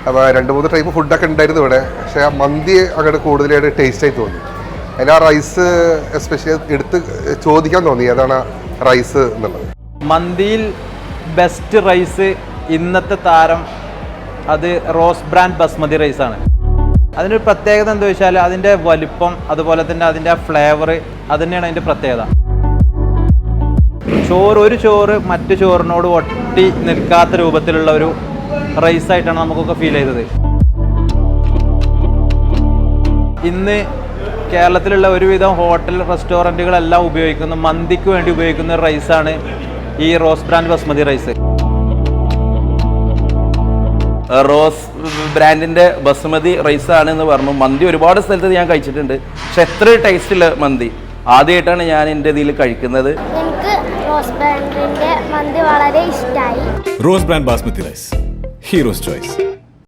അപ്പോൾ 2-3 ടൈപ്പ് ഫുഡൊക്കെ ഉണ്ടായിരുന്നു ഇവിടെ. പക്ഷേ ആ മന്തി അങ്ങോട്ട് കൂടുതലായിട്ട് ടേസ്റ്റായി തോന്നി. അതിൽ ആ റൈസ് എസ്പെഷ്യലി എടുത്ത് ചോദിക്കാൻ തോന്നി ഏതാണ് റൈസ് എന്നുള്ളത്. മന്തിയിൽ ബെസ്റ്റ് റൈസ് ഇന്നത്തെ താരം അത് റോസ് ബ്രാൻഡ് ബസ്മതി റൈസാണ്. അതിനൊരു പ്രത്യേകത എന്താ വെച്ചാൽ അതിൻ്റെ വലിപ്പം, അതുപോലെ തന്നെ അതിൻ്റെ ആ ഫ്ലേവർ, അത് തന്നെയാണ് അതിൻ്റെ പ്രത്യേകത. ഒരു ചോറ് മറ്റു ചോറിനോട് ഒട്ടി നിൽക്കാത്ത രൂപത്തിലുള്ള ഒരു റൈസായിട്ടാണ് നമുക്കൊക്കെ ഫീൽ ചെയ്തത്. ഇന്ന് കേരളത്തിലുള്ള ഒരുവിധം ഹോട്ടൽ റെസ്റ്റോറൻറ്റുകളെല്ലാം ഉപയോഗിക്കുന്ന മന്തിക്ക് വേണ്ടി ഉപയോഗിക്കുന്ന റൈസാണ് ഈ rose brand basmati rice. Rose ബ്രാൻഡിൻ്റെ ബസ്മതി റൈസാണ് എന്ന് പറഞ്ഞു. മന്തി ഒരുപാട് സ്ഥലത്ത് ഞാൻ കഴിച്ചിട്ടുണ്ട്, പക്ഷെ എത്ര ടേസ്റ്റുള്ള മന്തി ആദ്യമായിട്ടാണ് ഞാൻ എൻ്റെ ഇതിൽ കഴിക്കുന്നത്. എനിക്ക് റോസ് ബ്രാൻഡിൻ്റെ മന്തി വളരെ ഇഷ്ടമായി. Rose brand basmati rice, hero's choice.